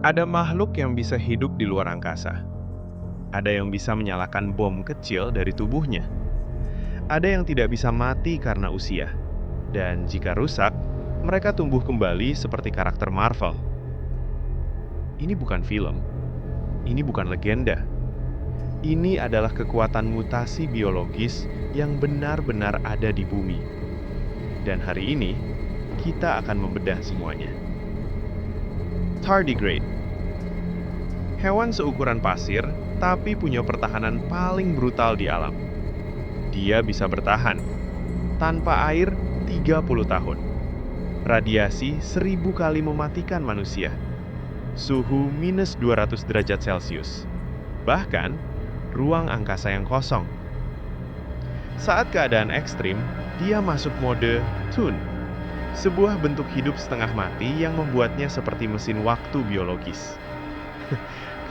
Ada makhluk yang bisa hidup di luar angkasa. Ada yang bisa menyalakan bom kecil dari tubuhnya. Ada yang tidak bisa mati karena usia. Dan jika rusak, mereka tumbuh kembali seperti karakter Marvel. Ini bukan film. Ini bukan legenda. Ini adalah kekuatan mutasi biologis yang benar-benar ada di bumi. Dan hari ini, kita akan membedah semuanya. Tardigrade. Hewan seukuran pasir, tapi punya pertahanan paling brutal di alam. Dia bisa bertahan tanpa air 30 tahun. Radiasi 1000 kali mematikan manusia. Suhu minus 200 derajat Celcius. Bahkan, ruang angkasa yang kosong. Saat keadaan ekstrim, dia masuk mode Tune, sebuah bentuk hidup setengah mati yang membuatnya seperti mesin waktu biologis.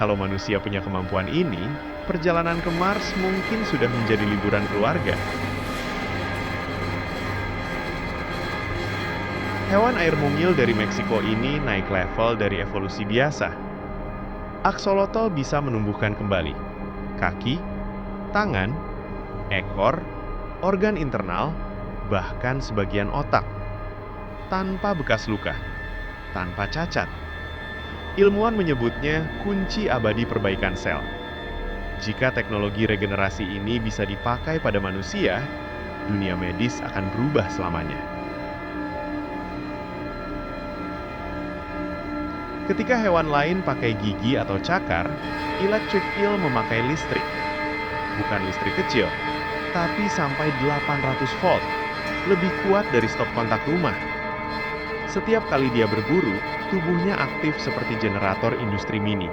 Kalau manusia punya kemampuan ini, perjalanan ke Mars mungkin sudah menjadi liburan keluarga. Hewan air mungil dari Meksiko ini naik level dari evolusi biasa. Axolotl bisa menumbuhkan kembali kaki, tangan, ekor, organ internal, bahkan sebagian otak, tanpa bekas luka, tanpa cacat. Ilmuwan menyebutnya kunci abadi perbaikan sel. Jika teknologi regenerasi ini bisa dipakai pada manusia, dunia medis akan berubah selamanya. Ketika hewan lain pakai gigi atau cakar, electric eel memakai listrik. Bukan listrik kecil, tapi sampai 800 volt, lebih kuat dari stop kontak rumah. Setiap kali dia berburu, tubuhnya aktif seperti generator industri mini.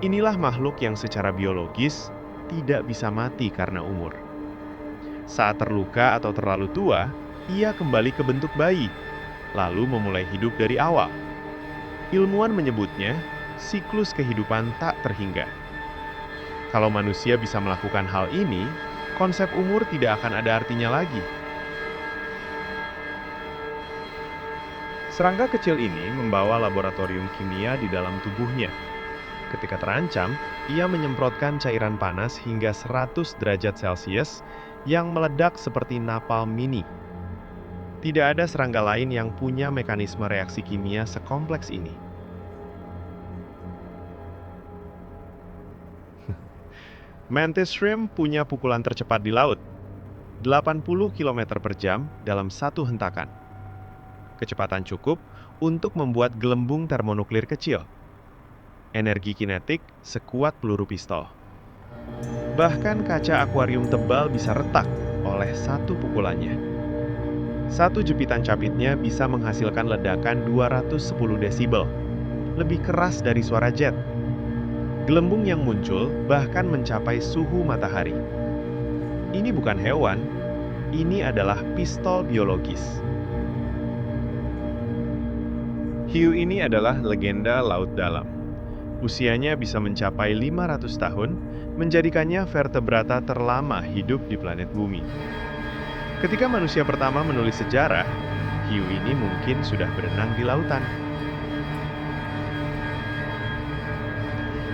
Inilah makhluk yang secara biologis tidak bisa mati karena umur. Saat terluka atau terlalu tua, ia kembali ke bentuk bayi, lalu memulai hidup dari awal. Ilmuwan menyebutnya siklus kehidupan tak terhingga. Kalau manusia bisa melakukan hal ini, konsep umur tidak akan ada artinya lagi. Serangga kecil ini membawa laboratorium kimia di dalam tubuhnya. Ketika terancam, ia menyemprotkan cairan panas hingga 100 derajat Celcius yang meledak seperti napalm mini. Tidak ada serangga lain yang punya mekanisme reaksi kimia sekompleks ini. Mantis shrimp punya pukulan tercepat di laut, 80 km per jam dalam satu hentakan. Kecepatan cukup untuk membuat gelembung termonuklir kecil. Energi kinetik sekuat peluru pistol. Bahkan kaca akuarium tebal bisa retak oleh satu pukulannya. Satu jepitan capitnya bisa menghasilkan ledakan 210 desibel, lebih keras dari suara jet. Gelembung yang muncul bahkan mencapai suhu matahari. Ini bukan hewan, ini adalah pistol biologis. Hiu ini adalah legenda laut dalam. Usianya bisa mencapai 500 tahun, menjadikannya vertebrata terlama hidup di planet bumi. Ketika manusia pertama menulis sejarah, hiu ini mungkin sudah berenang di lautan.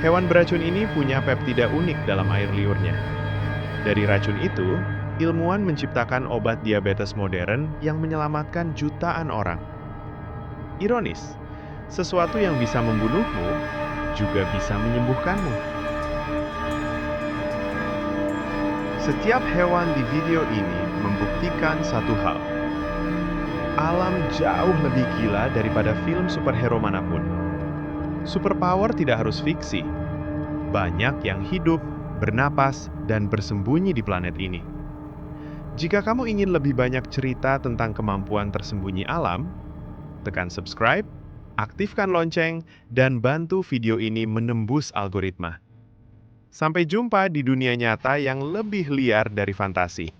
Hewan beracun ini punya peptida unik dalam air liurnya. Dari racun itu, ilmuwan menciptakan obat diabetes modern yang menyelamatkan jutaan orang. Ironis, sesuatu yang bisa membunuhmu juga bisa menyembuhkanmu. Setiap hewan di video ini membuktikan satu hal. Alam jauh lebih gila daripada film superhero manapun. Superpower tidak harus fiksi. Banyak yang hidup, bernapas, dan bersembunyi di planet ini. Jika kamu ingin lebih banyak cerita tentang kemampuan tersembunyi alam, tekan subscribe, aktifkan lonceng, dan bantu video ini menembus algoritma. Sampai jumpa di dunia nyata yang lebih liar dari fantasi.